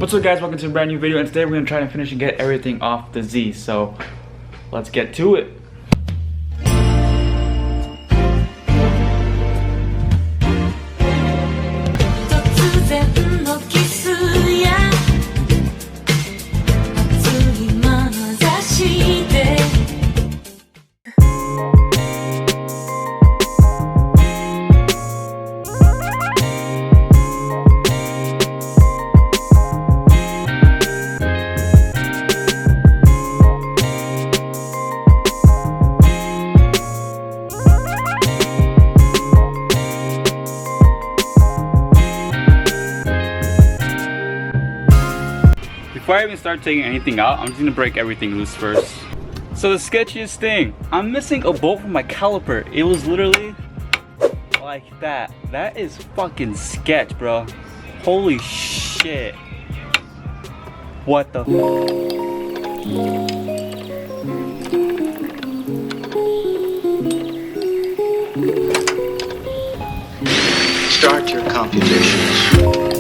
What's up guys, welcome to a brand new video, and today we're going to try to finish and get everything off the Z, so let's get to it. Before I even start taking anything out, I'm just gonna break everything loose first. So the sketchiest thing, I'm missing a bolt from my caliper. It was literally like that. That is fucking sketch, bro. Holy shit. What the Start your computations.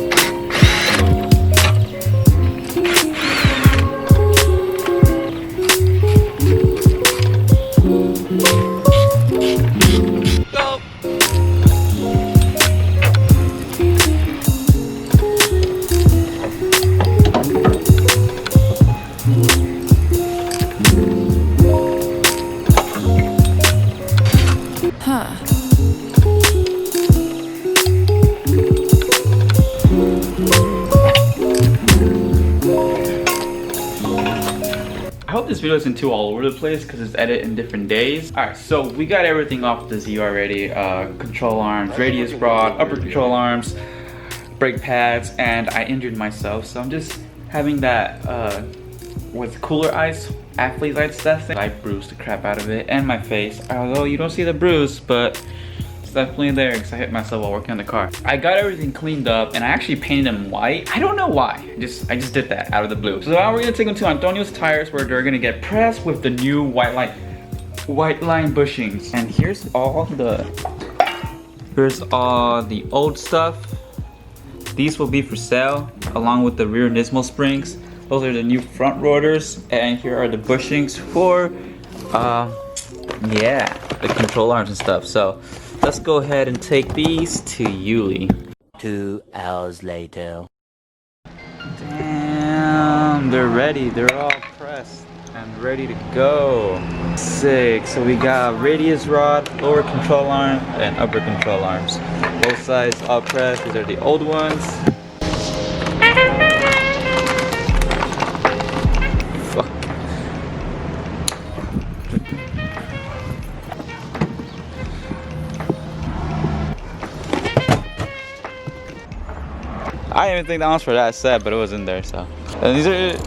I hope this video isn't too all over the place because it's edited in different days. Alright, so we got everything off the Z already. Control arms, radius rod, upper control arms, brake pads, and I injured myself. So I'm just having that with cooler ice, athlete ice testing. I bruised the crap out of it and my face. Although you don't see the bruise, but it's definitely there because I hit myself while working on the car. I got everything cleaned up and I actually painted them white. I don't know why. I just did that out of the blue. So now we're gonna take them to Antonio's tires where they're gonna get pressed with the new Whiteline bushings. And here's all the old stuff. These will be for sale along with the rear Nismo springs. Those are the new front rotors, and here are the bushings for yeah, the control arms and stuff. So let's go ahead and take these to Yuli. 2 hours later. Damn, they're ready. They're all pressed and ready to go. Sick. So we got radius rod, lower control arm, and upper control arms. Both sides all pressed. These are the old ones. Fuck. I didn't even think that one's for that set, but it was in there, so. And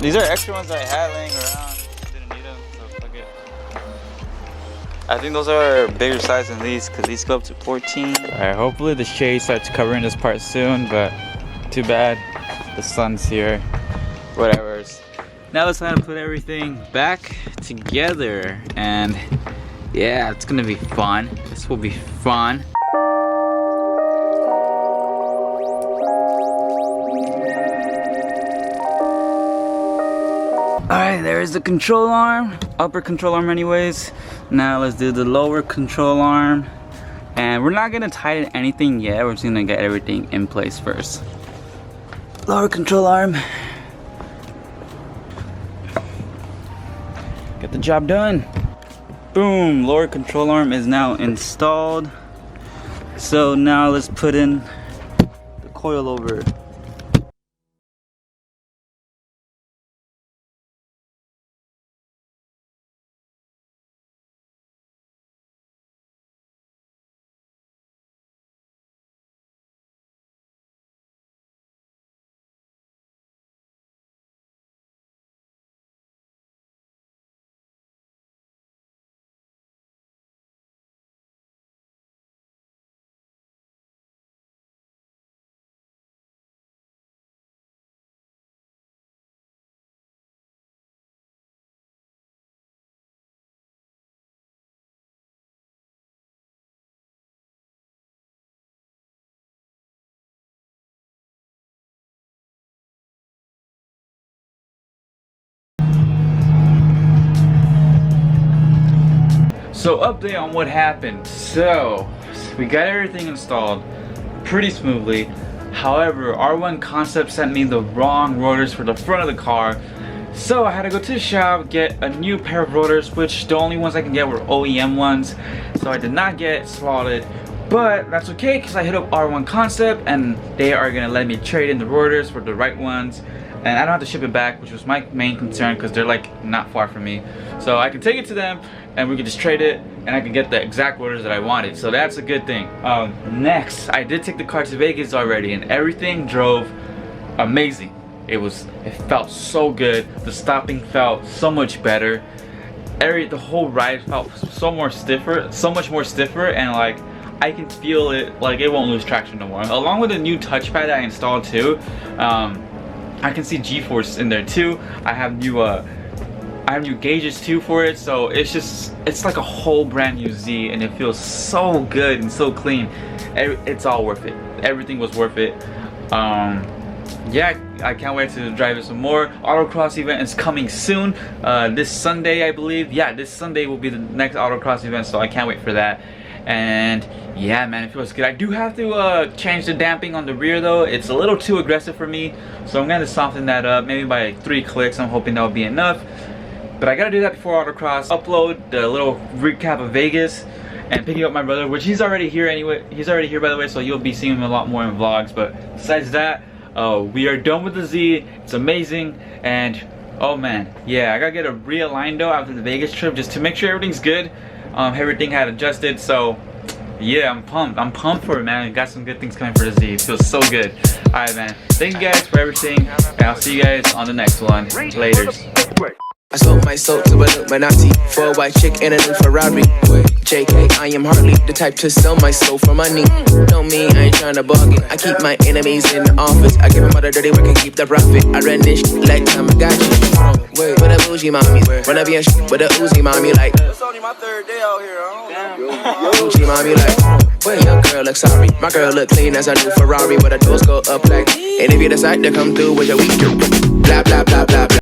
these are extra ones that I had laying around. Didn't need them, so fuck it. I think those are bigger size than these, because these go up to 14. Alright, hopefully the shade starts covering this part soon, but too bad. The sun's here. Whatever. Now let's try to put everything back together. And yeah, it's gonna be fun. This will be fun. Alright, there's the control arm, upper control arm anyways. Now let's do the lower control arm. And we're not gonna tighten anything yet, we're just gonna get everything in place first. Lower control arm. Get the job done. Boom, lower control arm is now installed. So now let's put in the coilover. So update on what happened. So we got everything installed pretty smoothly. However, R1 Concept sent me the wrong rotors for the front of the car. So I had to go to the shop, get a new pair of rotors, which the only ones I can get were OEM ones. So I did not get slotted, but that's okay because I hit up R1 Concept and they are gonna let me trade in the rotors for the right ones. And I don't have to ship it back, which was my main concern because they're like not far from me. So I can take it to them and we can just trade it and I can get the exact rotors that I wanted. So that's a good thing. Next, I did take the car to Vegas already and everything drove amazing. It felt so good. The stopping felt so much better. The whole ride felt so much more stiffer, and like I can feel it, like it won't lose traction no more. Along with the new touchpad that I installed too, I can see G-force in there too. I have new gauges too for it, so it's like a whole brand new Z, and it feels so good and so clean. It's all worth it. Everything was worth it. Yeah, I can't wait to drive it some more. Autocross event is coming soon. This Sunday, I believe. Yeah, this Sunday will be the next autocross event, so I can't wait for that. And yeah, man, it feels good. I do have to change the damping on the rear though. It's a little too aggressive for me, so I'm gonna soften that up maybe by like 3 clicks. I'm hoping that'll be enough, but I gotta do that before autocross. Upload the little recap of Vegas and picking up my brother, which he's already here anyway. He's already here by the way, so you'll be seeing him a lot more in vlogs. But besides that, we are done with the Z. It's amazing. And oh man, yeah, I gotta get a realigned though after the Vegas trip just to make sure everything's good. Everything had adjusted, so yeah, I'm pumped for it, man. Got some good things coming for the Z. It feels so good. Alright, man, thank you guys for everything, and I'll see you guys on the next one. Laters. I sold my soul to a Illuminati for a white chick and a new Ferrari. JK, I am hardly the type to sell my soul for money. Know me, I ain't tryna bargain. I keep my enemies in the office. I give them all the dirty work and keep the profit. I run this shit like Tamagotchi. With a bougie mommy, run up your shit with a Uzi mommy like. It's only my 3rd day out here. Uzi mommy like. Well, your girl look sorry. My girl look clean as a new Ferrari, but the doors go up like. And if you decide to come through with your week, blah blah blah blah blah.